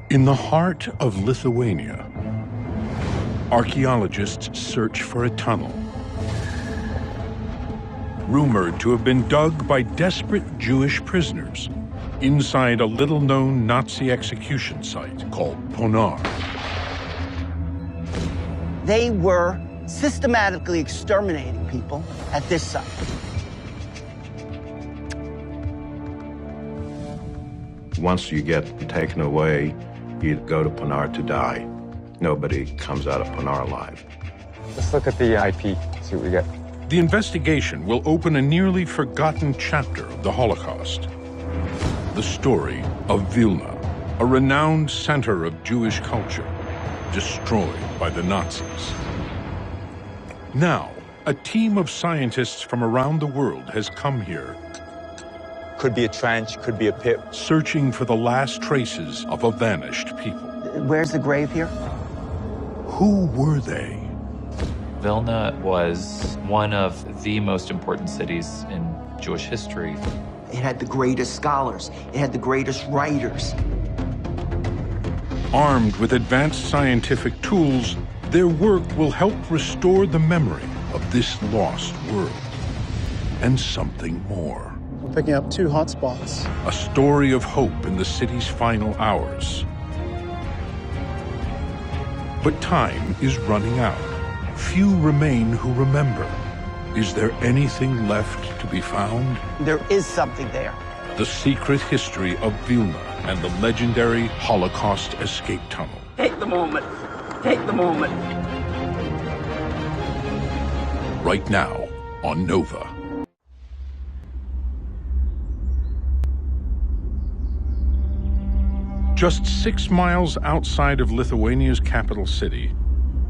In the heart of Lithuania, archaeologists search for a tunnel, rumored to have been dug by desperate Jewish prisoners inside a little-known Nazi execution site called Ponar. They were systematically exterminating people at this site. Once you get taken away, you go to Ponar to die. Nobody comes out of Ponar alive. Let's look at the IP, see what we get. The investigation will open a nearly forgotten chapter of the Holocaust. The story of Vilna, a renowned center of Jewish culture, destroyed by the Nazis. Now, a team of scientists from around the world has come here, Could be a trench, could be a pit. searching for the last traces of a vanished people. Where's the grave here? Who were they? Vilna was one of the most important cities in Jewish history. It had the greatest scholars. It had the greatest writers. Armed with advanced scientific tools, their work will help restore the memory of this lost world. And something more. We're picking up 2 hotspots. A story of hope in the city's final hours. But time is running out. Few remain who remember. Is there anything left to be found? There is something there. The secret history of Vilna and the legendary Holocaust escape tunnel. Take the moment. Take the moment. Right now on Nova. Just 6 miles outside of Lithuania's capital city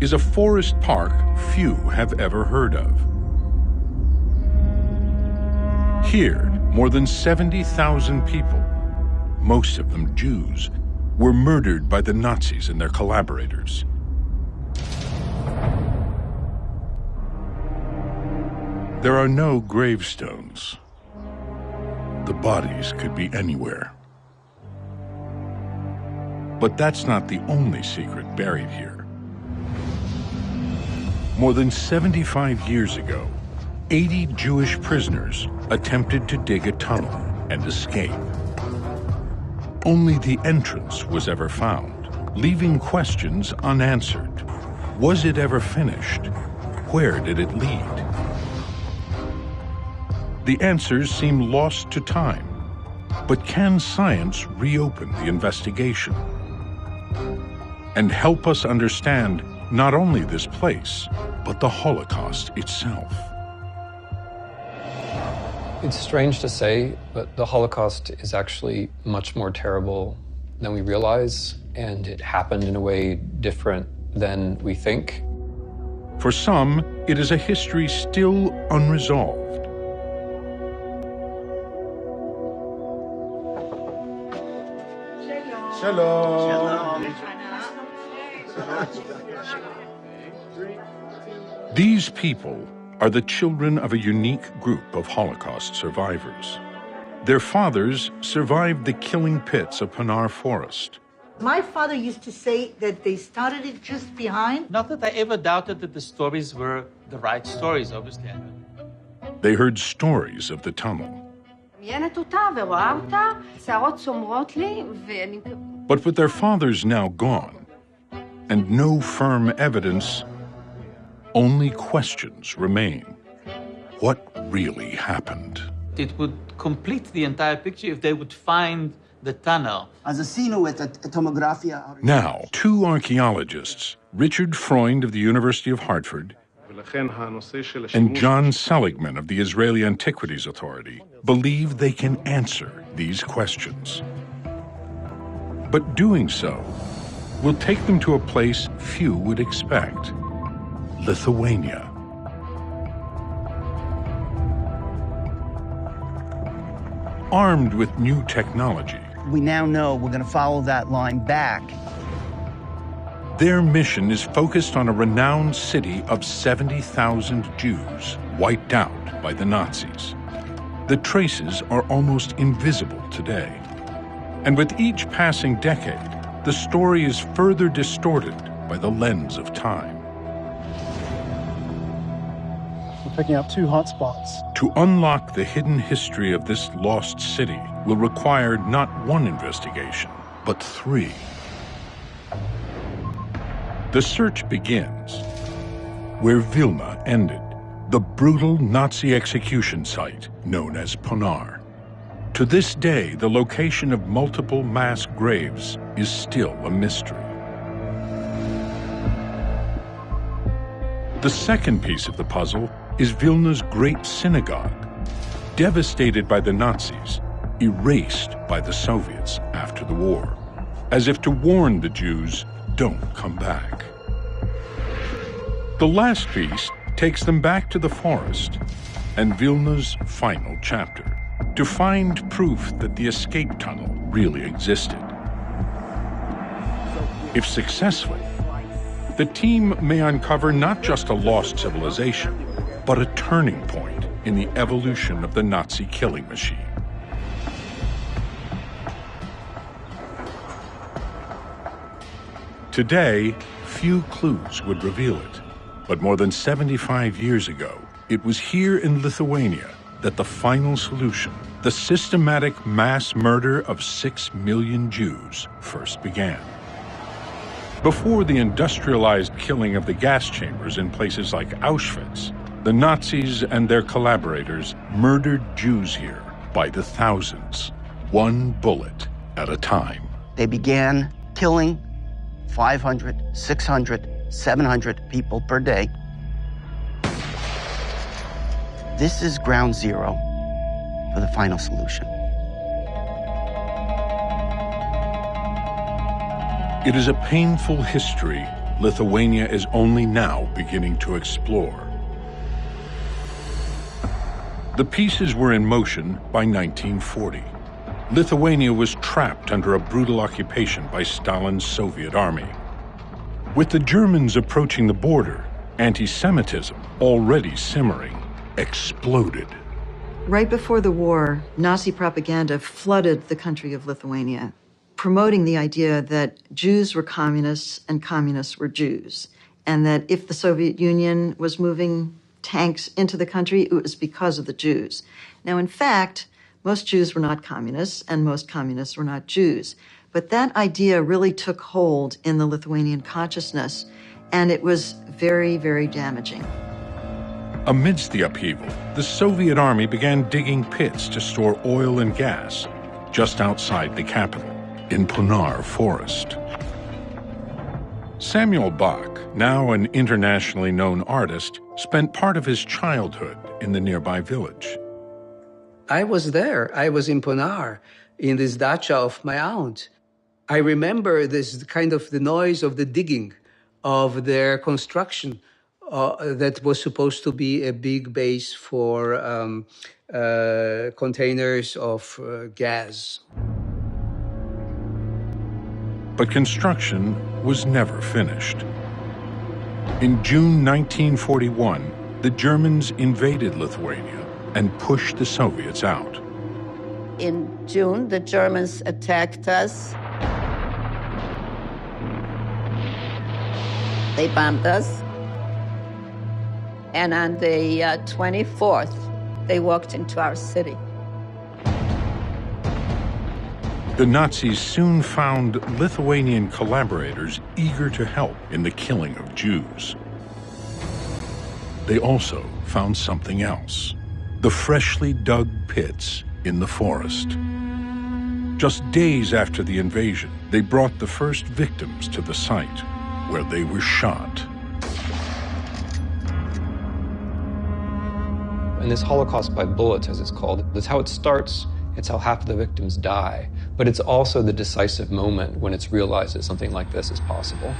is a forest park few have ever heard of. Here, more than 70,000 people, most of them Jews, were murdered by the Nazis and their collaborators. There are no gravestones. The bodies could be anywhere. But that's not the only secret buried here. More than 75 years ago, 80 Jewish prisoners attempted to dig a tunnel and escape. Only the entrance was ever found, leaving questions unanswered. Was it ever finished? Where did it lead? The answers seem lost to time, but can science reopen the investigation and help us understand not only this place, but the Holocaust itself? It's strange to say, but the Holocaust is actually much more terrible than we realize, and it happened in a way different than we think. For some, it is a history still unresolved. Shalom. These people are the children of a unique group of Holocaust survivors. Their fathers survived the killing pits of Ponar Forest. My father used to say that they started it just behind. Not that I ever doubted that the stories were the right stories, obviously. They heard stories of the tunnel. But with their fathers now gone, and no firm evidence, only questions remain. What really happened? It would complete the entire picture if they would find the tunnel. Now, 2 archaeologists, Richard Freund of the University of Hartford and John Seligman of the Israeli Antiquities Authority, believe they can answer these questions. But doing so will take them to a place few would expect: Lithuania. Armed with new technology, We now know we're going to follow that line back. their mission is focused on a renowned city of 70,000 Jews wiped out by the Nazis. The traces are almost invisible today. And with each passing decade, the story is further distorted by the lens of time. We're picking up 2 hotspots. To unlock the hidden history of this lost city will require not one investigation, but 3. The search begins where Vilna ended, the brutal Nazi execution site known as Ponar. To this day, the location of multiple mass graves is still a mystery. The second piece of the puzzle is Vilna's great synagogue, devastated by the Nazis, erased by the Soviets after the war, as if to warn the Jews, don't come back. The last piece takes them back to the forest and Vilna's final chapter, to find proof that the escape tunnel really existed. If successful, the team may uncover not just a lost civilization, but a turning point in the evolution of the Nazi killing machine. Today, few clues would reveal it, but more than 75 years ago, it was here in Lithuania that the final solution, the systematic mass murder of 6 million Jews, first began. Before the industrialized killing of the gas chambers in places like Auschwitz, the Nazis and their collaborators murdered Jews here by the thousands, one bullet at a time. They began killing 500, 600, 700 people per day. This is ground zero for the final solution. It is a painful history Lithuania is only now beginning to explore. The pieces were in motion by 1940. Lithuania was trapped under a brutal occupation by Stalin's Soviet army. With the Germans approaching the border, anti-Semitism, already simmering, exploded. Right before the war, Nazi propaganda flooded the country of Lithuania, promoting the idea that Jews were communists and communists were Jews, and that if the Soviet Union was moving tanks into the country, it was because of the Jews. Now, in fact, most Jews were not communists, and most communists were not Jews. But that idea really took hold in the Lithuanian consciousness, and it was very, very damaging. Amidst the upheaval, the Soviet army began digging pits to store oil and gas just outside the capital, in Ponar Forest. Samuel Bach, now an internationally known artist, spent part of his childhood in the nearby village. I was there. I was in Ponar, in this dacha of my aunt. I remember this kind of the noise of the digging of their construction that was supposed to be a big base for containers of gas. But construction was never finished. In June 1941, the Germans invaded Lithuania and pushed the Soviets out. In June, the Germans attacked us. They bombed us. And on the 24th, they walked into our city. The Nazis soon found Lithuanian collaborators eager to help in the killing of Jews. They also found something else: the freshly dug pits in the forest. Just days after the invasion, they brought the first victims to the site, where they were shot. And this Holocaust by bullets, as it's called, that's how it starts. It's how half of the victims die. But it's also the decisive moment when it's realized that something like this is possible.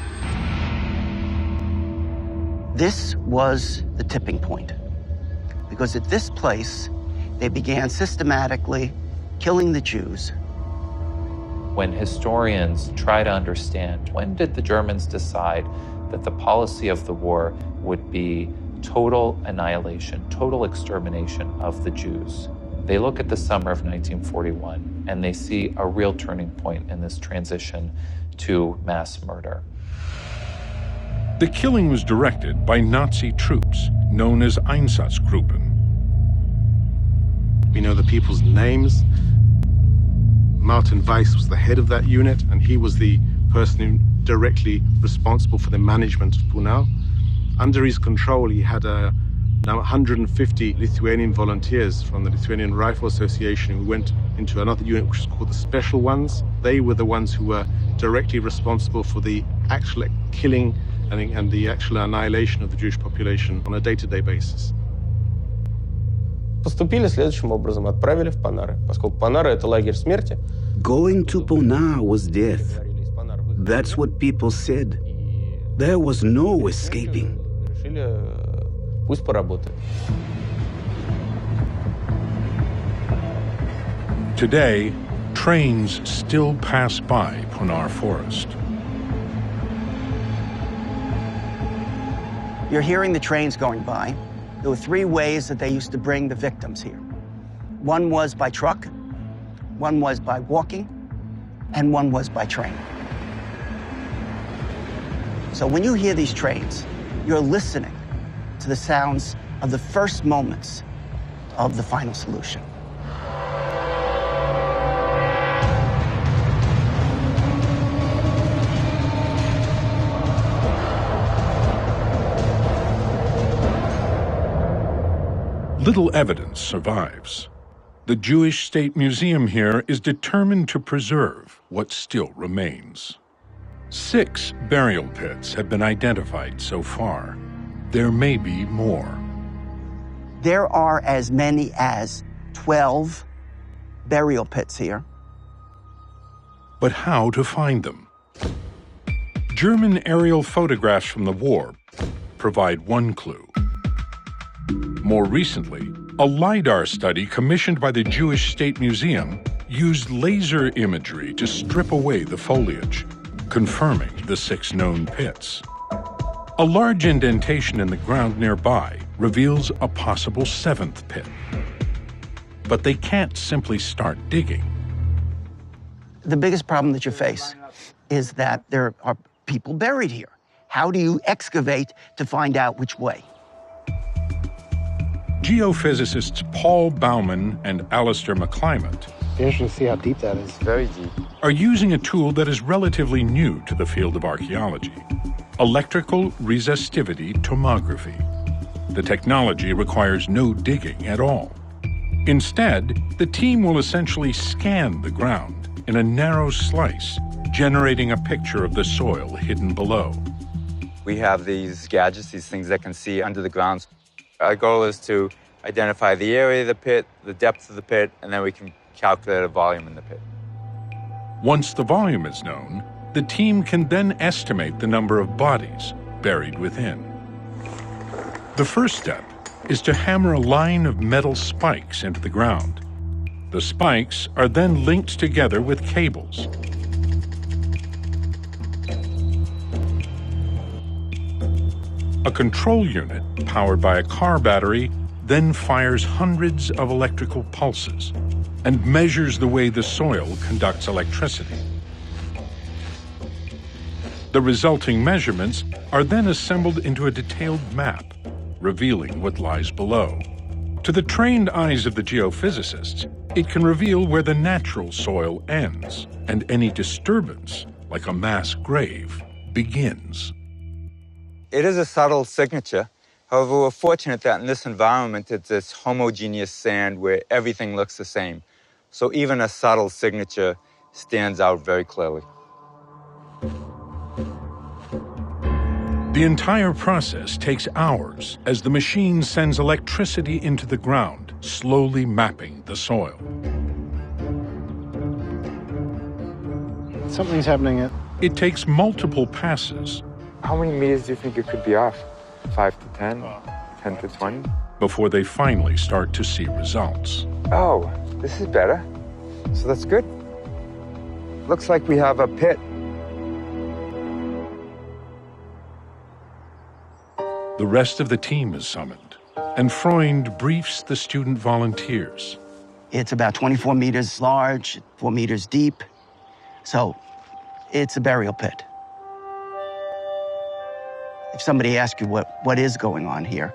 This was the tipping point, because at this place, they began systematically killing the Jews. When historians try to understand when did the Germans decide that the policy of the war would be total annihilation, total extermination of the Jews, they look at the summer of 1941 and they see a real turning point in this transition to mass murder. The killing was directed by Nazi troops known as Einsatzgruppen. We know the people's names. Martin Weiss was the head of that unit, and he was the person who directly responsible for the management of Punau. Under his control, he had now 150 Lithuanian volunteers from the Lithuanian Rifle Association who went into another unit which is called the Special Ones. They were the ones who were directly responsible for the actual killing and the actual annihilation of the Jewish population on a day-to-day basis. Поступили следующим образом. Отправили в Панары, поскольку Панары — это лагерь смерти. Going to Punar was death. That's what people said. There was no escaping. Решили, пусть поработает. Today, trains still pass by Punar Forest. You're hearing the trains going by. There were three ways that they used to bring the victims here. One was by truck, one was by walking, and one was by train. So when you hear these trains, you're listening to the sounds of the first moments of the final solution. Little evidence survives. The Jewish State Museum here is determined to preserve what still remains. 6 burial pits have been identified so far. There may be more. There are as many as 12 burial pits here. But how to find them? German aerial photographs from the war provide one clue. More recently, a LiDAR study commissioned by the Jewish State Museum used laser imagery to strip away the foliage, confirming the 6 known pits. A large indentation in the ground nearby reveals a possible 7th pit. But they can't simply start digging. The biggest problem that you face is that there are people buried here. How do you excavate to find out which way? Geophysicists Paul Baumann and Alistair McClymont Interesting to see how deep that is. Very deep. are using a tool that is relatively new to the field of archaeology: electrical resistivity tomography. The technology requires no digging at all. Instead, the team will essentially scan the ground in a narrow slice, generating a picture of the soil hidden below. We have these gadgets, these things that can see under the ground. Our goal is to identify the area of the pit, the depth of the pit, and then we can calculate a volume in the pit. Once the volume is known, the team can then estimate the number of bodies buried within. The first step is to hammer a line of metal spikes into the ground. The spikes are then linked together with cables. A control unit, powered by a car battery, then fires hundreds of electrical pulses and measures the way the soil conducts electricity. The resulting measurements are then assembled into a detailed map, revealing what lies below. To the trained eyes of the geophysicists, it can reveal where the natural soil ends and any disturbance, like a mass grave, begins. It is a subtle signature. However, we're fortunate that in this environment, it's this homogeneous sand where everything looks the same. So even a subtle signature stands out very clearly. The entire process takes hours as the machine sends electricity into the ground, slowly mapping the soil. Something's happening. It takes multiple passes. How many meters do you think it could be off? 5 to 10? 10 to 20? Before they finally start to see results. Oh, this is better. So that's good. Looks like we have a pit. The rest of the team is summoned, and Freund briefs the student volunteers. It's about 24 meters large, 4 meters deep. So It's a burial pit. If somebody asks you what is going on here,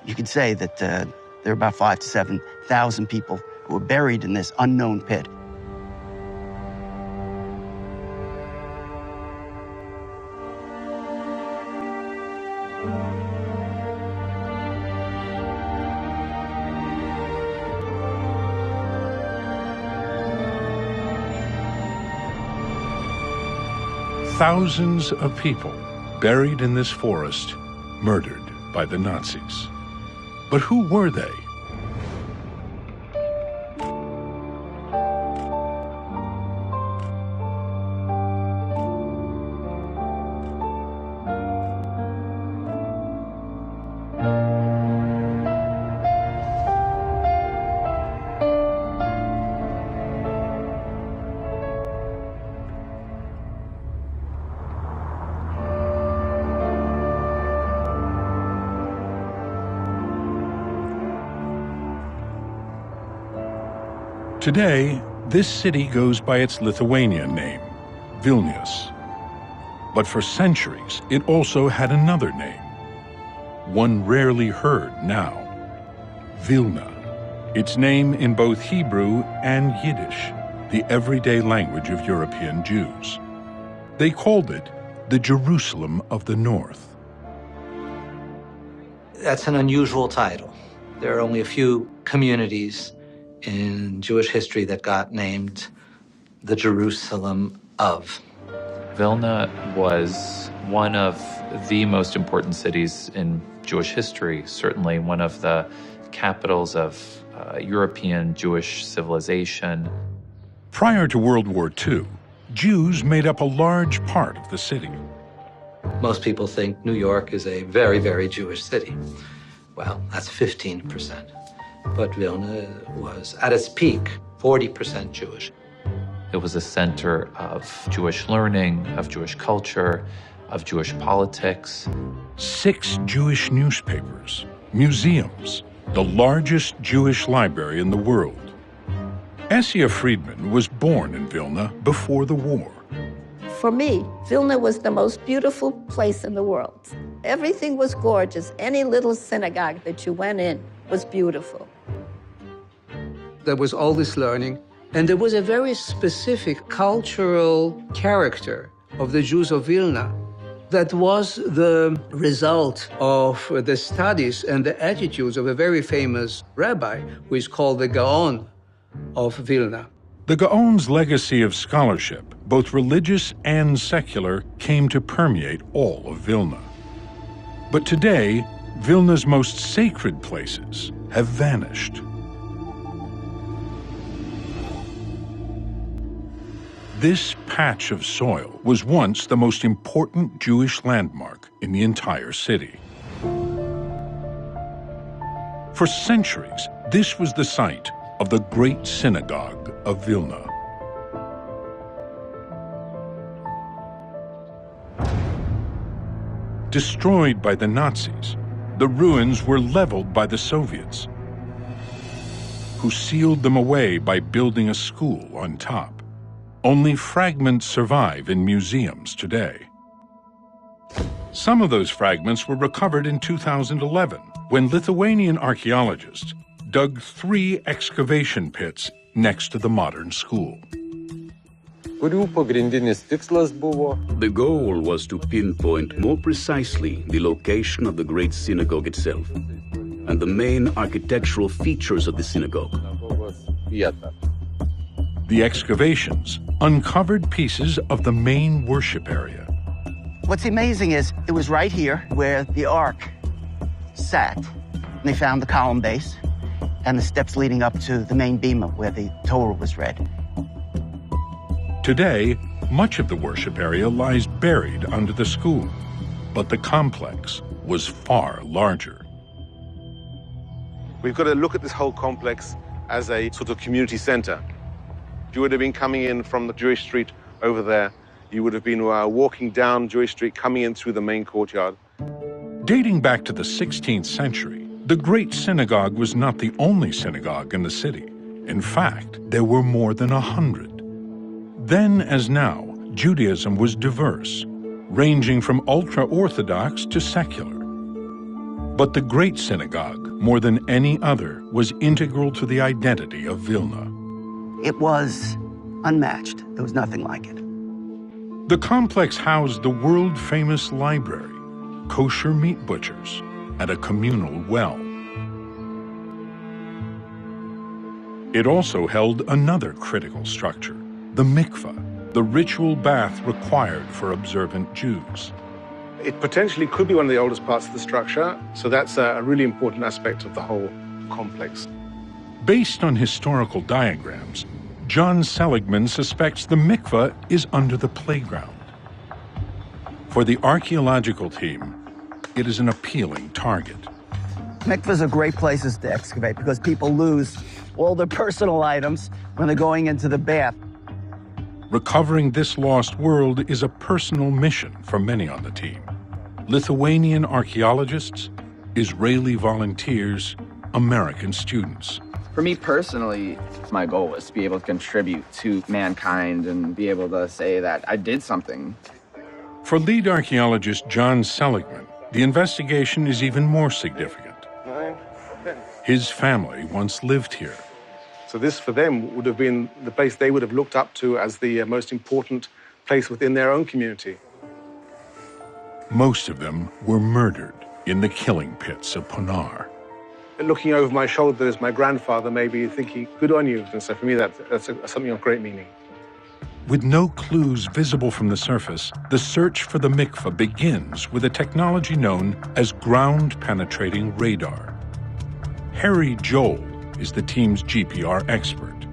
you could say that there are about 5,000 to 7,000 people who are buried in this unknown pit. Thousands of people buried in this forest, murdered by the Nazis. But who were they? Today, this city goes by its Lithuanian name, Vilnius. But for centuries, it also had another name, one rarely heard now, Vilna. Its name in both Hebrew and Yiddish, the everyday language of European Jews. They called it the Jerusalem of the North. That's an unusual title. There are only a few communities in Jewish history that got named the Jerusalem of. Vilna was one of the most important cities in Jewish history, certainly one of the capitals of European Jewish civilization. Prior to World War II, Jews made up a large part of the city. Most people think New York is a very, very Jewish city. Well, that's 15%. But Vilna was, at its peak, 40% Jewish. It was a center of Jewish learning, of Jewish culture, of Jewish politics. 6 Jewish newspapers, museums, the largest Jewish library in the world. Essia Friedman was born in Vilna before the war. For me, Vilna was the most beautiful place in the world. Everything was gorgeous. Any little synagogue that you went in was beautiful. There was all this learning, and there was a very specific cultural character of the Jews of Vilna that was the result of the studies and the attitudes of a very famous rabbi who is called the Gaon of Vilna. The Gaon's legacy of scholarship, both religious and secular, came to permeate all of Vilna. But today, Vilna's most sacred places have vanished. This patch of soil was once the most important Jewish landmark in the entire city. For centuries, this was the site of the Great Synagogue of Vilna. Destroyed by the Nazis, the ruins were leveled by the Soviets, who sealed them away by building a school on top. Only fragments survive in museums today. Some of those fragments were recovered in 2011, when Lithuanian archaeologists dug 3 excavation pits next to the modern school. The goal was to pinpoint more precisely the location of the Great Synagogue itself and the main architectural features of the synagogue. The excavations uncovered pieces of the main worship area. What's amazing is it was right here where the Ark sat. And they found the column base and the steps leading up to the main bema where the Torah was read. Today, much of the worship area lies buried under the school, but the complex was far larger. We've got to look at this whole complex as a sort of community center. If you would have been coming in from the Jewish street over there, you would have been walking down Jewish Street, coming in through the main courtyard. Dating back to the 16th century, the Great Synagogue was not the only synagogue in the city. In fact, there were more than 100. Then, as now, Judaism was diverse, ranging from ultra-Orthodox to secular. But the Great Synagogue, more than any other, was integral to the identity of Vilna. It was unmatched. There was nothing like it. The complex housed the world-famous library, kosher meat butchers, and a communal well. It also held another critical structure, the mikveh, the ritual bath required for observant Jews. It potentially could be one of the oldest parts of the structure, so that's a really important aspect of the whole complex. Based on historical diagrams, John Seligman suspects the mikveh is under the playground. For the archaeological team, it is an appealing target. Mikvahs are great places to excavate because people lose all their personal items when they're going into the bath. Recovering this lost world is a personal mission for many on the team. Lithuanian archaeologists, Israeli volunteers, American students. For me personally, my goal was to be able to contribute to mankind and be able to say that I did something. For lead archaeologist John Seligman, the investigation is even more significant. His family once lived here. So this, for them, would have been the place they would have looked up to as the most important place within their own community. Most of them were murdered in the killing pits of Ponar. Looking over my shoulder as my grandfather, maybe thinking, good on you. And so for me, that's something of great meaning. With no clues visible from the surface, the search for the mikveh begins with a technology known as ground-penetrating radar. Harry Joel is the team's GPR expert.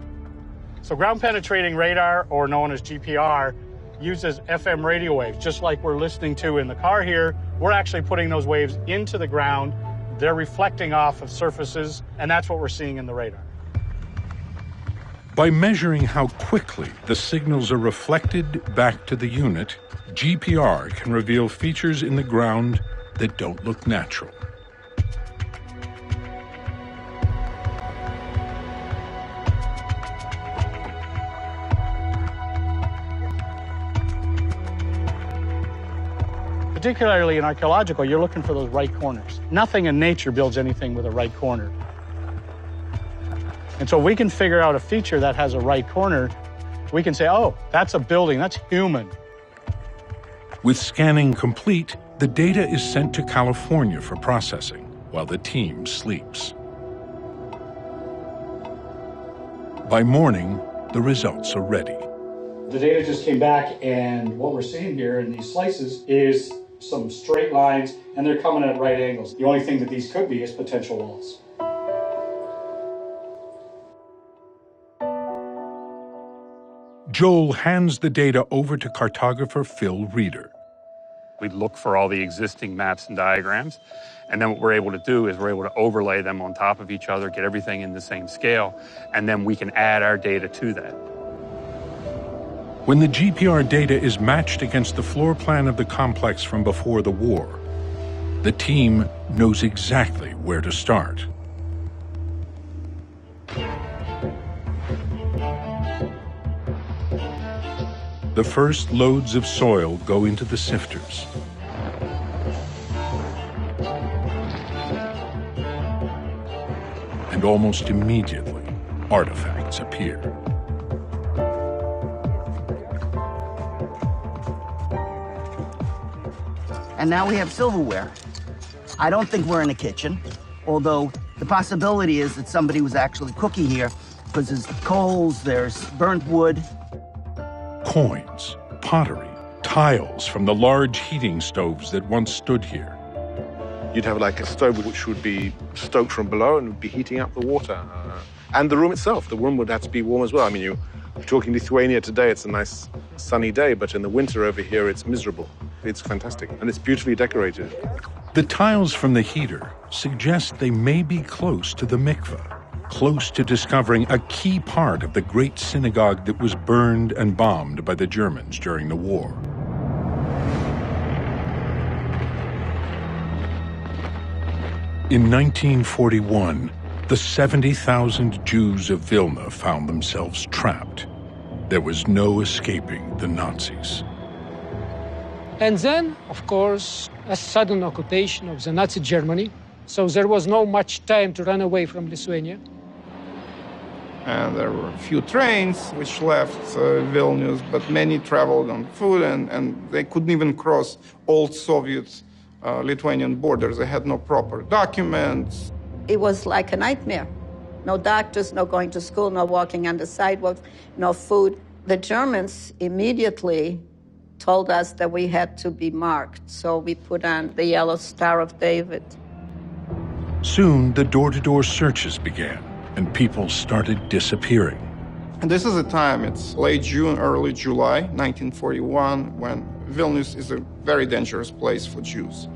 So ground-penetrating radar, or known as GPR, uses FM radio waves, just like we're listening to in the car here. We're actually putting those waves into the ground. They're reflecting off of surfaces, and that's what we're seeing in the radar. By measuring how quickly the signals are reflected back to the unit, GPR can reveal features in the ground that don't look natural. Particularly in archaeological, you're looking for those right corners. Nothing in nature builds anything with a right corner. And so we can figure out a feature that has a right corner. We can say, oh, that's a building, that's human. With scanning complete, the data is sent to California for processing while the team sleeps. By morning, the results are ready. The data just came back, and what we're seeing here in these slices is some straight lines, and they're coming at right angles. The only thing that these could be is potential walls. Joel hands the data over to cartographer Phil Reeder. We look for all the existing maps and diagrams, and then what we're able to do is we're able to overlay them on top of each other, get everything in the same scale, and then we can add our data to that. When the GPR data is matched against the floor plan of the complex from before the war, the team knows exactly where to start. The first loads of soil go into the sifters. And almost immediately, artifacts appear. And now we have silverware. I don't think we're in a kitchen, although the possibility is that somebody was actually cooking here because there's coals, there's burnt wood. Coins, pottery, tiles from the large heating stoves that once stood here. You'd have like a stove which would be stoked from below and would be heating up the water. And the room itself, the room would have to be warm as well. I mean, you're talking Lithuania today, it's a nice sunny day, but in the winter over here, it's miserable. It's fantastic, and it's beautifully decorated. The tiles from the heater suggest they may be close to the mikveh, close to discovering a key part of the great synagogue that was burned and bombed by the Germans during the war. In 1941, the 70,000 Jews of Vilna found themselves trapped. There was no escaping the Nazis. And then, of course, a sudden occupation of the Nazi Germany. So there was no much time to run away from Lithuania. And there were a few trains which left Vilnius, but many traveled on foot, and they couldn't even cross old Soviet Lithuanian borders. They had no proper documents. It was like a nightmare. No doctors, no going to school, no walking on the sidewalk, no food. The Germans immediately told us that we had to be marked, so we put on the yellow Star of David. Soon, the door-to-door searches began, and people started disappearing. And this is a time, it's late June, early July, 1941, when Vilnius is a very dangerous place for Jews.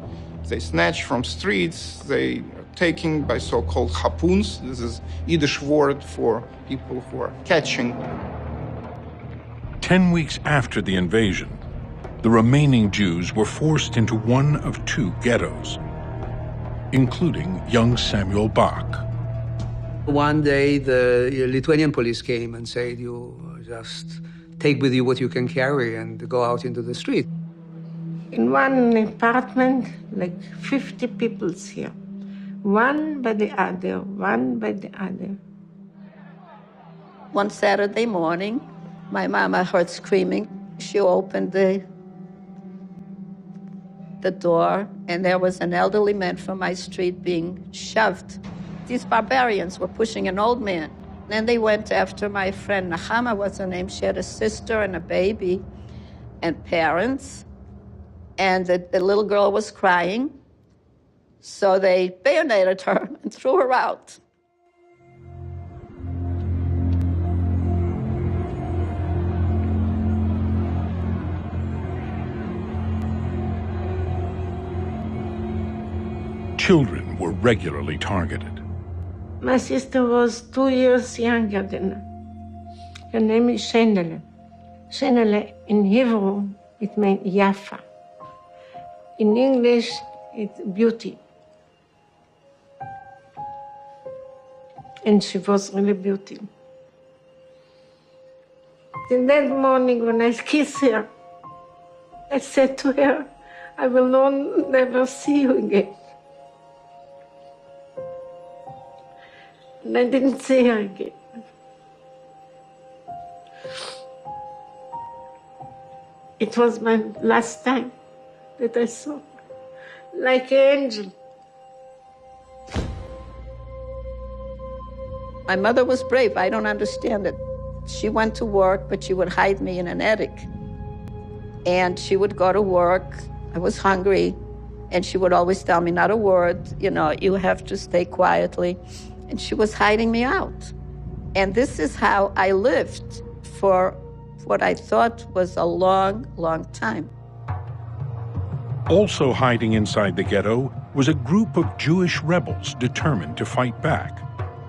They snatch from streets, they are taken by so-called harpoons. This is Yiddish word for people who are catching. 10 weeks after the invasion, the remaining Jews were forced into one of two ghettos, including young Samuel Bach. One day, the Lithuanian police came and said, you just take with you what you can carry and go out into the street. In one apartment, like 50 people here, one by the other, one by the other. One Saturday morning, my mama heard screaming. She opened the door, and there was an elderly man from my street being shoved. These barbarians were pushing an old man. Then they went after my friend, Nahama was her name. She had a sister and a baby and parents. And the little girl was crying. So they bayoneted her and threw her out. Children were regularly targeted. My sister was 2 years younger than her. Her name is Shenele. Shenele in Hebrew, it means Yafa. In English, it's beauty. And she was really beautiful. In that morning when I kissed her, I said to her, I will never see you again. And I didn't see her again. It was my last time that I saw her, like an angel. My mother was brave. I don't understand it. She went to work, but she would hide me in an attic. And she would go to work. I was hungry, and she would always tell me, not a word, you have to stay quietly. And she was hiding me out. And this is how I lived for what I thought was a long, long time. Also hiding inside the ghetto was a group of Jewish rebels determined to fight back,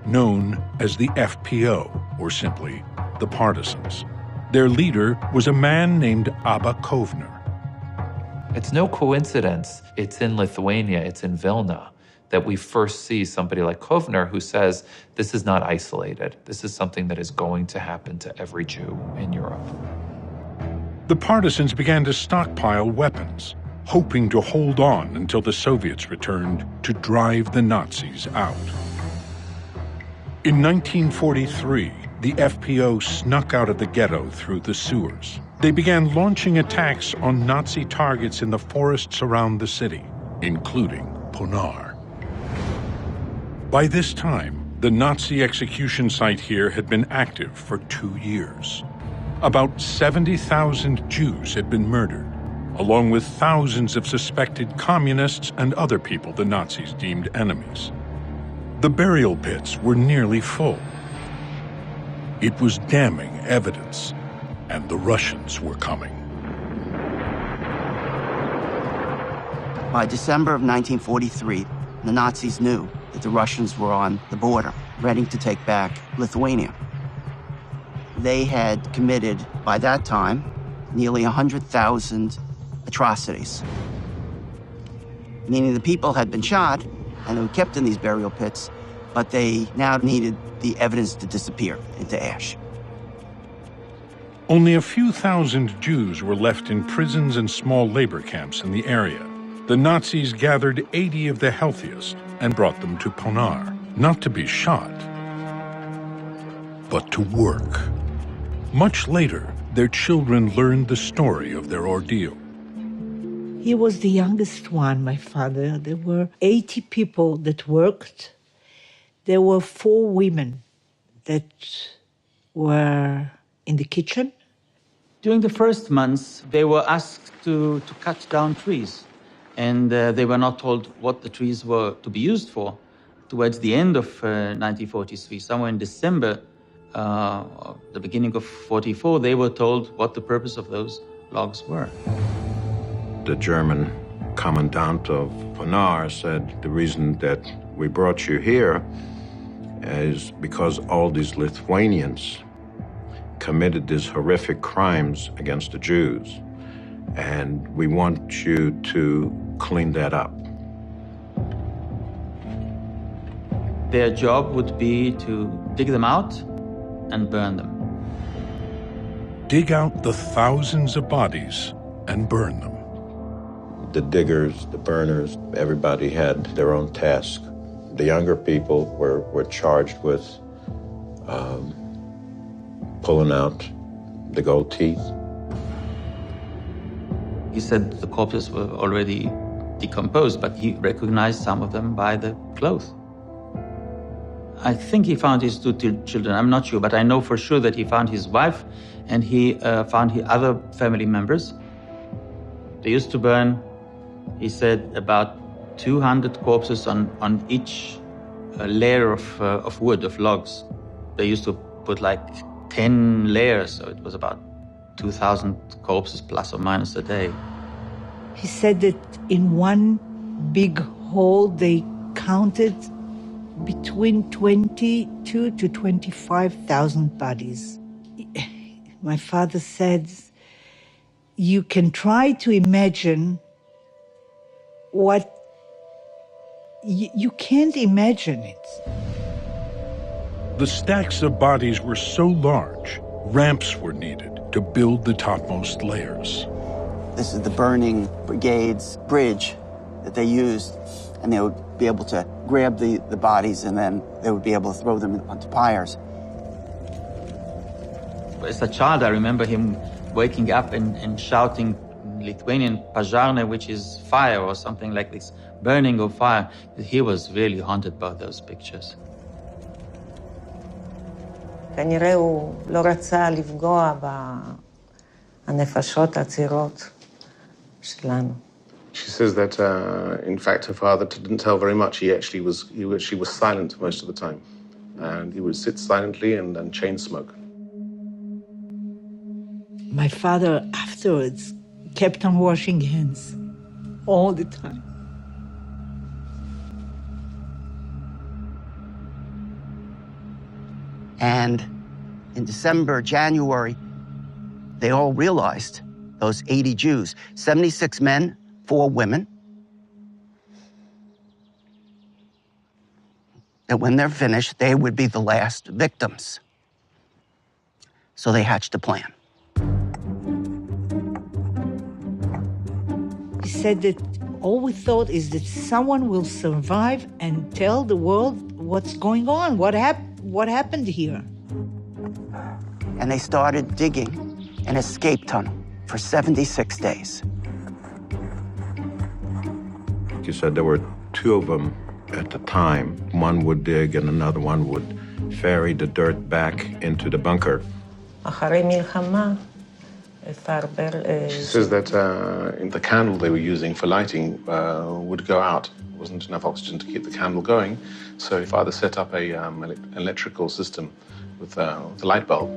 known as the FPO, or simply the Partisans. Their leader was a man named Abba Kovner. It's no coincidence it's in Lithuania, it's in Vilna, that we first see somebody like Kovner who says, this is not isolated. This is something that is going to happen to every Jew in Europe. The Partisans began to stockpile weapons, hoping to hold on until the Soviets returned to drive the Nazis out. In 1943, the FPO snuck out of the ghetto through the sewers. They began launching attacks on Nazi targets in the forests around the city, including Ponar. By this time, the Nazi execution site here had been active for 2 years. About 70,000 Jews had been murdered, along with thousands of suspected communists and other people the Nazis deemed enemies. The burial pits were nearly full. It was damning evidence, and the Russians were coming. By December of 1943, the Nazis knew that the Russians were on the border, ready to take back Lithuania. They had committed, by that time, nearly 100,000 atrocities, meaning the people had been shot and they were kept in these burial pits, but they now needed the evidence to disappear into ash. Only a few thousand Jews were left in prisons and small labor camps in the area. The Nazis gathered 80 of the healthiest and brought them to Ponar, not to be shot, but to work. Much later, their children learned the story of their ordeal. He was the youngest one, my father. There were 80 people that worked. There were 4 women that were in the kitchen. During the first months, they were asked to cut down trees, and they were not told what the trees were to be used for. Towards the end of 1943, somewhere in December, the beginning of 44, they were told what the purpose of those logs were. The German commandant of Ponar said, the reason that we brought you here is because all these Lithuanians committed these horrific crimes against the Jews, and we want you to clean that up. Their job would be to dig them out and burn them. Dig out the thousands of bodies and burn them. The diggers, the burners, everybody had their own task. The younger people were charged with pulling out the gold teeth. He said the corpses were already decomposed, but he recognized some of them by the clothes. I think he found his 2 children, I'm not sure, but I know for sure that he found his wife and he found his other family members. They used to burn, he said, about 200 corpses on each layer of wood, of logs. They used to put like 10 layers, so it was about 2,000 corpses plus or minus a day. He said that in one big hole they counted between 22 to 25,000 bodies. My father said, you can try to imagine what you can't imagine it. The stacks of bodies were so large, ramps were needed to build the topmost layers. This is the burning brigade's bridge that they used, and they would be able to grab the bodies and then they would be able to throw them onto pyres. As a child, I remember him waking up and shouting Lithuanian pajarne, which is fire or something like this, burning of fire. He was really haunted by those pictures. כנראה הוא לא רצה לפגוע בנפשות הצעירות שלנו. She says that, in fact, her father didn't tell very much. He actually was silent most of the time. And he would sit silently and chain smoke. My father afterwards kept on washing hands all the time. And in December, January, they all realized, those 80 Jews, 76 men, 4 women, that when they're finished, they would be the last victims. So they hatched a plan. He said that all we thought is that someone will survive and tell the world what's going on, what happened here. And they started digging an escape tunnel for 76 days. He said there were 2 of them at the time. One would dig and another one would ferry the dirt back into the bunker. אחרי מלחמה, She says that the candle they were using for lighting would go out. There wasn't enough oxygen to keep the candle going, so her father set up an electrical system with the light bulb.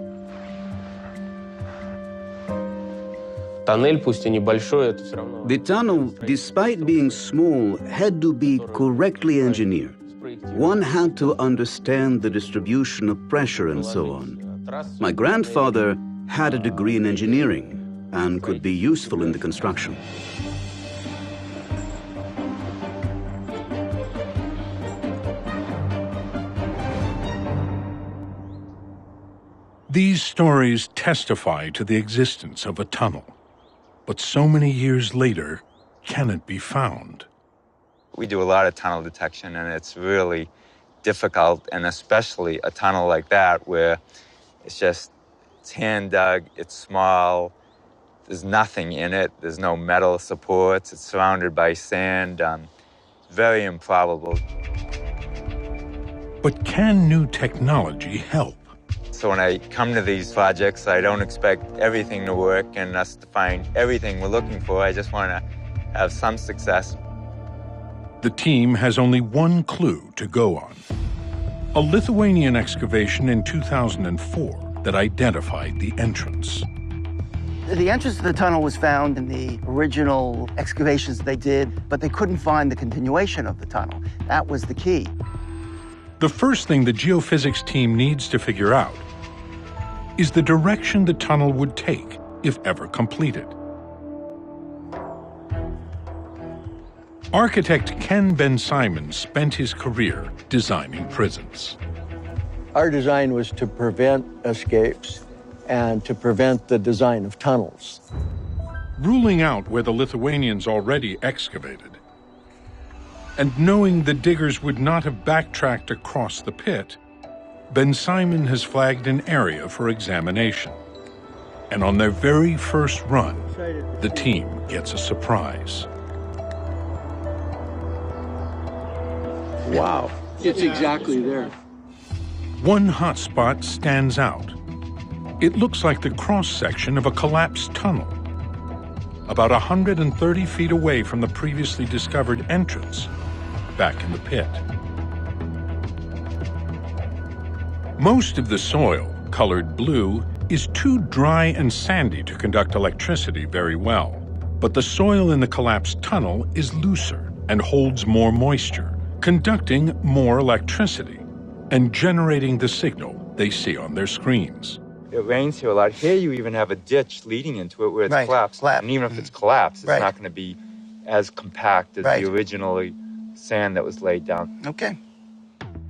The tunnel, despite being small, had to be correctly engineered. One had to understand the distribution of pressure and so on. My grandfather had a degree in engineering and could be useful in the construction. These stories testify to the existence of a tunnel. But so many years later, can it be found? We do a lot of tunnel detection, and it's really difficult, and especially a tunnel like that where it's hand dug, it's small, there's nothing in it, there's no metal supports, it's surrounded by sand, very improbable. But can new technology help? So when I come to these projects, I don't expect everything to work and us to find everything we're looking for. I just want to have some success. The team has only one clue to go on. A Lithuanian excavation in 2004 that identified the entrance. The entrance to the tunnel was found in the original excavations they did, but they couldn't find the continuation of the tunnel. That was the key. The first thing the geophysics team needs to figure out is the direction the tunnel would take if ever completed. Architect Ken Ben-Simon spent his career designing prisons. Our design was to prevent escapes and to prevent the design of tunnels. Ruling out where the Lithuanians already excavated, and knowing the diggers would not have backtracked across the pit, Ben-Simon has flagged an area for examination. And on their very first run, the team gets a surprise. Wow, it's exactly there. One hotspot stands out. It looks like the cross-section of a collapsed tunnel, about 130 feet away from the previously discovered entrance, back in the pit. Most of the soil, colored blue, is too dry and sandy to conduct electricity very well. But the soil in the collapsed tunnel is looser and holds more moisture, conducting more electricity and generating the signal they see on their screens. It rains here a lot. Here you even have a ditch leading into it where it's collapsed. And even if it's collapsed, it's not going to be as compact as the originally sand that was laid down. Okay.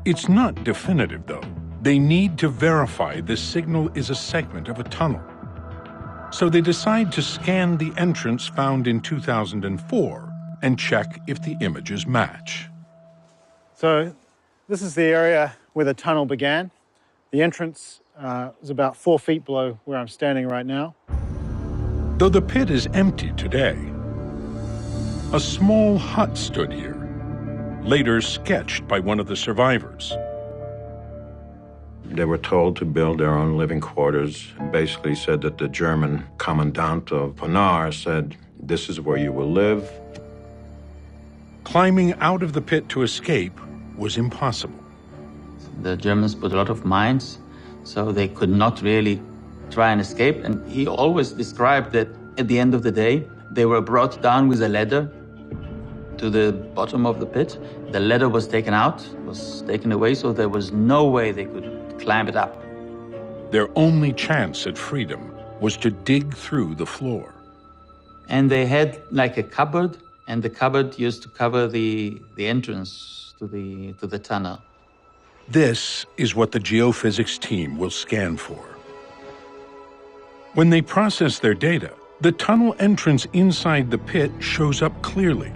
It's not definitive, though. They need to verify this signal is a segment of a tunnel. So they decide to scan the entrance found in 2004 and check if the images match. So this is the area where the tunnel began. The entrance is about 4 feet below where I'm standing right now. Though the pit is empty today, a small hut stood here, later sketched by one of the survivors. They were told to build their own living quarters and basically said that the German commandant of Ponar said, "This is where you will live." Climbing out of the pit to escape was impossible. The Germans put a lot of mines, so they could not really try and escape. And he always described that at the end of the day, they were brought down with a ladder to the bottom of the pit. The ladder was taken out, was taken away, so there was no way they could climb it up. Their only chance at freedom was to dig through the floor. And they had like a cupboard, and the cupboard used to cover the entrance to the tunnel. This is what the geophysics team will scan for. When they process their data, the tunnel entrance inside the pit shows up clearly,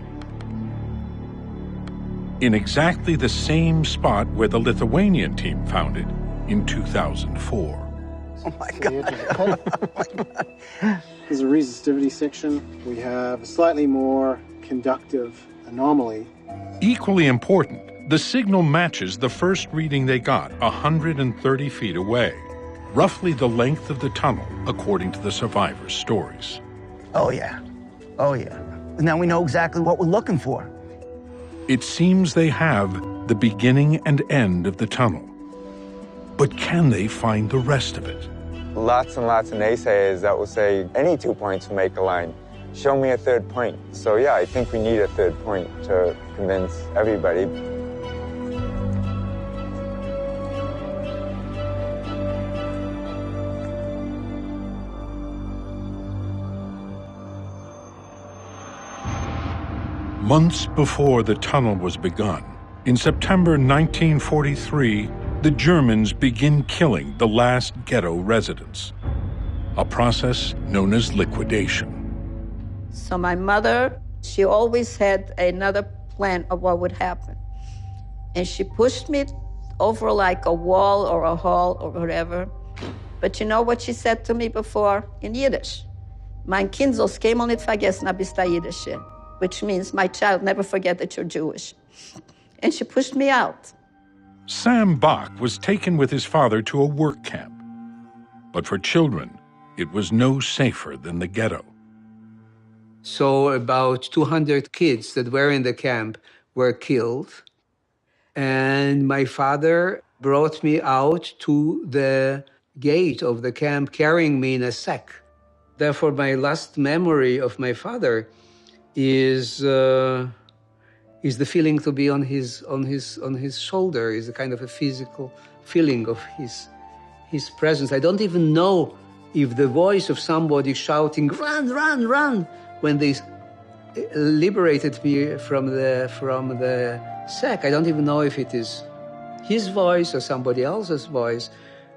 in exactly the same spot where the Lithuanian team found it in 2004. Oh my God. There's a resistivity section. We have a slightly more conductive anomaly. Equally important, the signal matches the first reading they got 130 feet away, roughly the length of the tunnel, according to the survivors' stories. Oh, yeah. Oh, yeah. Now we know exactly what we're looking for. It seems they have the beginning and end of the tunnel. But can they find the rest of it? Lots and lots of naysayers that will say any 2 points will make a line. Show me a third point. So yeah, I think we need a third point to convince everybody. Months before the tunnel was begun, in September 1943, the Germans begin killing the last ghetto residents, a process known as liquidation. So my mother, she always had another plan of what would happen. And she pushed me over like a wall or a hall or whatever. But you know what she said to me before in Yiddish? Mein Kind soll keinmal nicht vergessen, ob ich da Jiddische, which means my child, never forget that you're Jewish. And she pushed me out. Sam Bach was taken with his father to a work camp. But for children, it was no safer than the ghetto. So about 200 kids that were in the camp were killed. And my father brought me out to the gate of the camp, carrying me in a sack. Therefore, my last memory of my father is the feeling to be on his shoulder, is a kind of a physical feeling of his presence. I don't even know if the voice of somebody shouting, "Run, run, run," when they liberated me from the sack. I don't even know if it is his voice or somebody else's voice.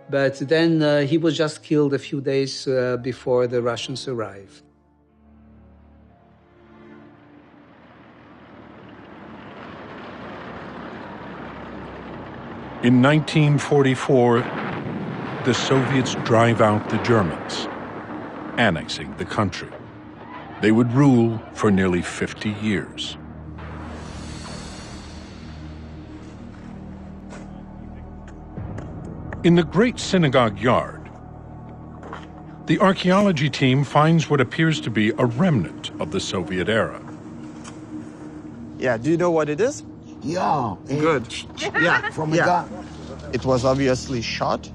But then he was just killed a few days before the Russians arrived. In 1944, the Soviets drive out the Germans, annexing the country. They would rule for nearly 50 years. In the Great Synagogue Yard, the archaeology team finds what appears to be a remnant of the Soviet era. Yeah, do you know what it is? Yeah. Good. Yeah, from a gun. It was obviously shot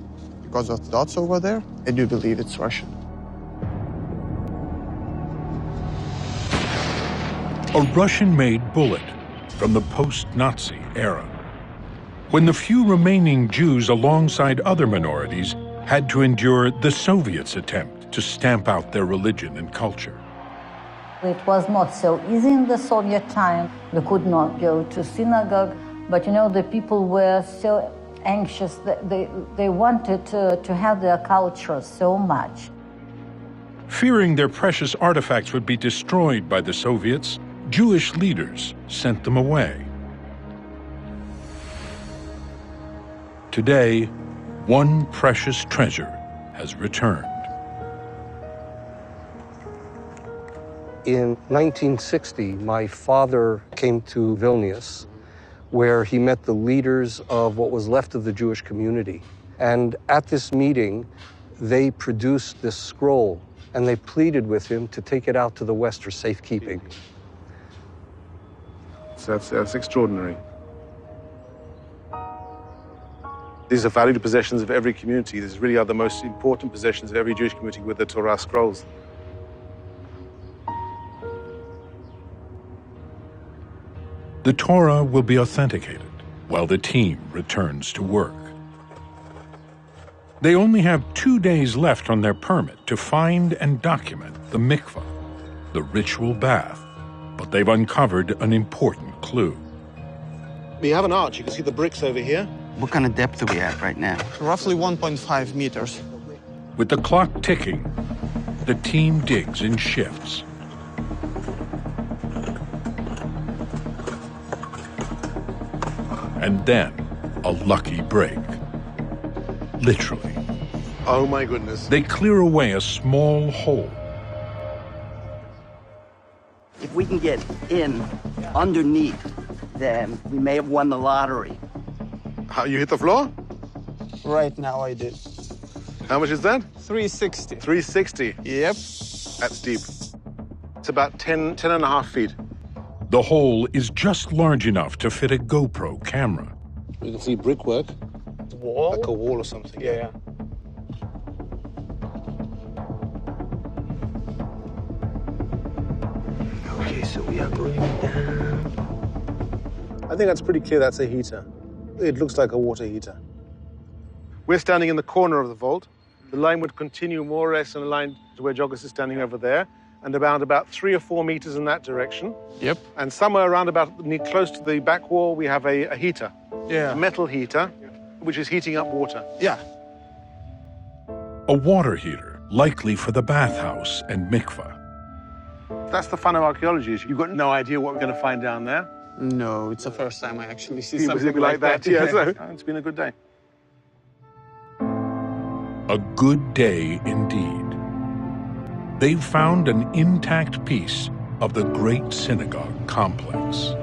because of the dots over there. I do believe it's Russian. A Russian-made bullet from the post-Nazi era, when the few remaining Jews alongside other minorities had to endure the Soviets' attempt to stamp out their religion and culture. It was not so easy in the Soviet time. They could not go to synagogue, but you know, the people were so anxious that they wanted to have their culture so much. Fearing their precious artifacts would be destroyed by the Soviets, Jewish leaders sent them away. Today, one precious treasure has returned. In 1960, my father came to Vilnius, where he met the leaders of what was left of the Jewish community. And at this meeting, they produced this scroll, and they pleaded with him to take it out to the West for safekeeping. So that's extraordinary. These are valued possessions of every community. These really are the most important possessions of every Jewish community with the Torah scrolls. The Torah will be authenticated while the team returns to work. They only have 2 days left on their permit to find and document the mikvah, the ritual bath, but they've uncovered an important clue. We have an arch. You can see the bricks over here. What kind of depth are we at right now? Roughly 1.5 meters. With the clock ticking, the team digs in shifts. And then, a lucky break. Literally. Oh my goodness. They clear away a small hole. If we can get in underneath, then we may have won the lottery. How, you hit the floor? Right now I did. How much is that? 360. 360? Yep. That's deep. It's about 10 and a half feet. The hole is just large enough to fit a GoPro camera. You can see brickwork. Wall? Like a wall or something. Yeah. Okay, so we are going down. I think that's pretty clear that's a heater. It looks like a water heater. We're standing in the corner of the vault. The line would continue more or less in a line to where Jogis is standing over there, and about 3 or 4 meters in that direction. Yep. And somewhere around close to the back wall, we have a heater. Yeah. A metal heater. which is heating up water. Yeah. A water heater, likely for the bathhouse and mikveh. That's the fun of archaeology, is you've got no idea what we're going to find down there. No, it's the first time I actually see Something something like that. Yeah, Yeah. so it's been a good day. A good day indeed. They've found an intact piece of the Great Synagogue complex.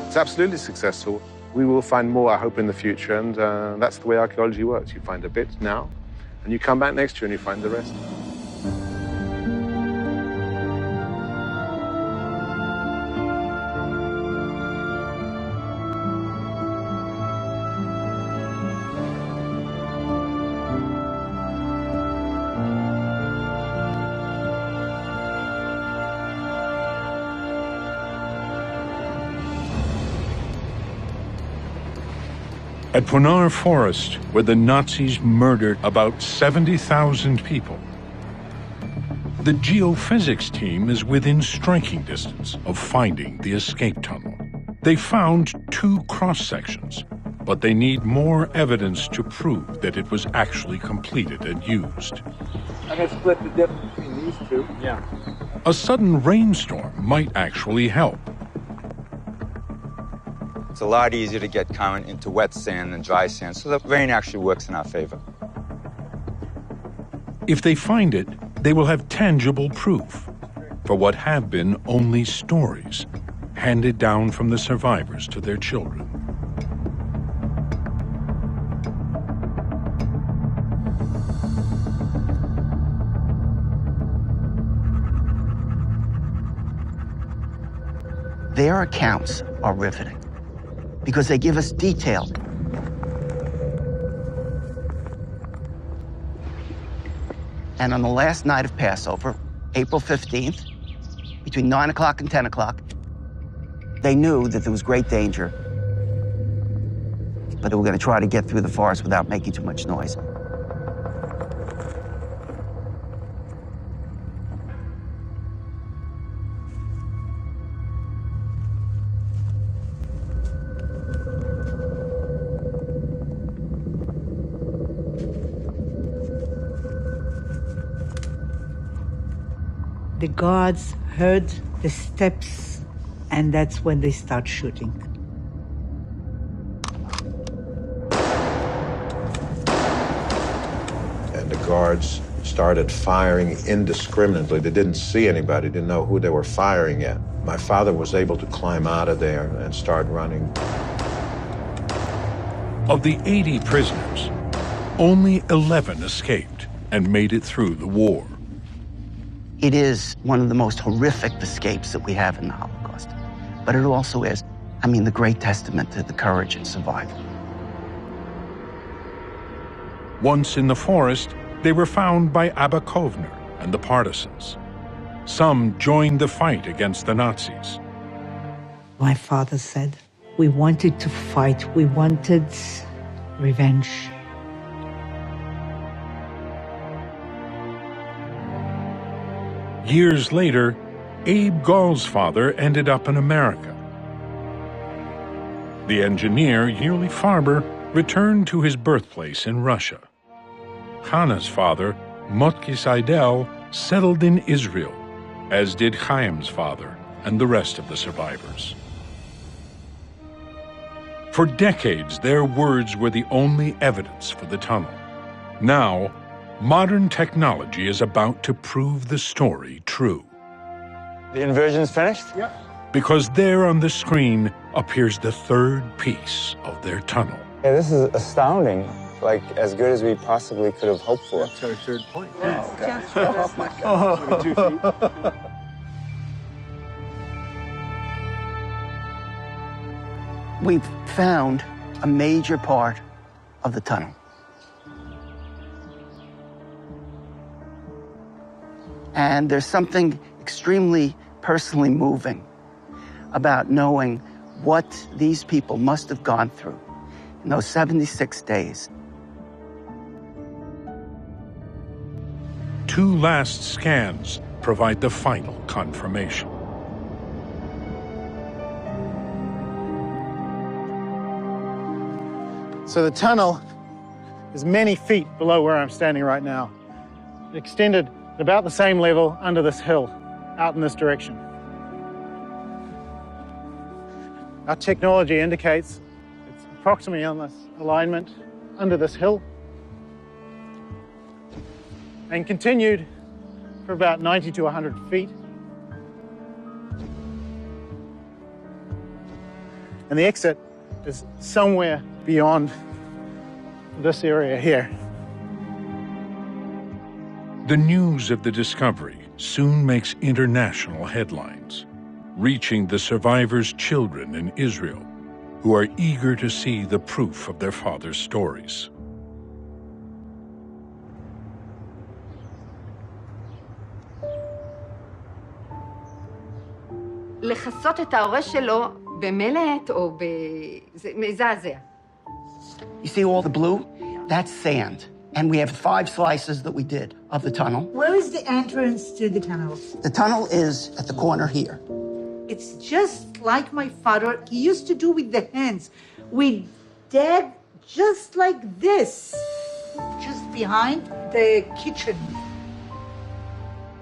It's absolutely successful. We will find more, I hope, in the future, and that's the way archaeology works. You find a bit now, and you come back next year and you find the rest. At Punar Forest, where the Nazis murdered about 70,000 people, the geophysics team is within striking distance of finding the escape tunnel. They found 2 cross-sections, but they need more evidence to prove that it was actually completed and used. I'm going to split the difference between these two. Yeah. A sudden rainstorm might actually help. It's a lot easier to get current into wet sand than dry sand, so the rain actually works in our favor. If they find it, they will have tangible proof for what have been only stories handed down from the survivors to their children. Their accounts are riveting because they give us detail. And on the last night of Passover, April 15th, between 9 o'clock and 10 o'clock, they knew that there was great danger, but they were going to try to get through the forest without making too much noise. The guards heard the steps, and that's when they start shooting. And the guards started firing indiscriminately. They didn't see anybody, didn't know who they were firing at. My father was able to climb out of there and start running. Of the 80 prisoners, only 11 escaped and made it through the war. It is one of the most horrific escapes that we have in the Holocaust. But it also is, the great testament to the courage and survival. Once in the forest, they were found by Abba Kovner and the partisans. Some joined the fight against the Nazis. My father said, we wanted to fight, we wanted revenge. Years later, Abe Gall's father ended up in America. The engineer, Yearly Farber, returned to his birthplace in Russia. Hannah's father, Motki Seidel, settled in Israel, as did Chaim's father and the rest of the survivors. For decades, their words were the only evidence for the tunnel. Now, modern technology is about to prove the story true. The inversion's finished? Yep. Because there on the screen appears the 3rd piece of their tunnel. Yeah, this is astounding. Like, as good as we possibly could have hoped for. That's our 3rd point. Yes, Okay. just oh my God. 2 feet. We've found a major part of the tunnel. And there's something extremely personally moving about knowing what these people must have gone through in those 76 days. 2 last scans provide the final confirmation. So the tunnel is many feet below where I'm standing right now. It extended at about the same level under this hill, out in this direction. Our technology indicates it's approximately on this alignment under this hill and continued for about 90 to 100 feet. And the exit is somewhere beyond this area here. The news of the discovery soon makes international headlines, reaching the survivors' children in Israel, who are eager to see the proof of their father's stories. לחסות את ההורה שלו במלט או זה מזעזע. You see all the blue? That's sand. And we have 5 slices that we did of the tunnel. Where is the entrance to the tunnel? The tunnel is at the corner here. It's just like my father, he used to do with the hands. We dug just like this, just behind the kitchen.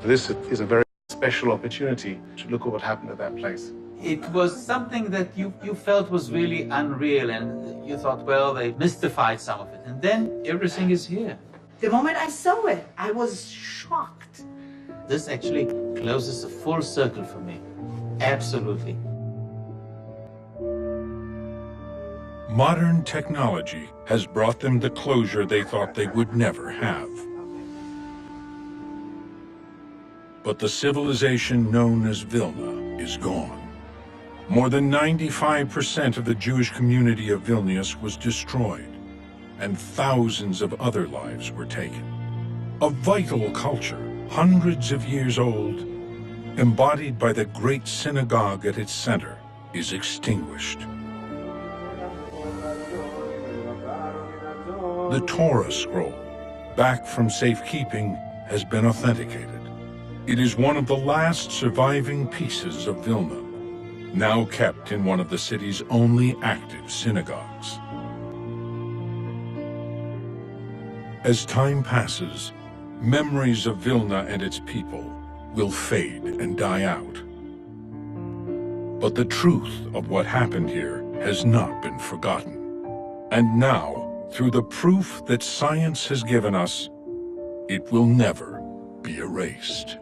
This is a very special opportunity to look at what happened at that place. It was something that you felt was really unreal, and you thought, well, they mystified some of it. And then everything is here. The moment I saw it, I was shocked. This actually closes a full circle for me. Absolutely. Modern technology has brought them the closure they thought they would never have. But the civilization known as Vilna is gone. More than 95% of the Jewish community of Vilnius was destroyed, and thousands of other lives were taken. A vital culture, hundreds of years old, embodied by the great synagogue at its center, is extinguished. The Torah scroll, back from safekeeping, has been authenticated. It is one of the last surviving pieces of Vilna, now kept in one of the city's only active synagogues. As time passes, memories of Vilna and its people will fade and die out. But the truth of what happened here has not been forgotten. And now, through the proof that science has given us, it will never be erased.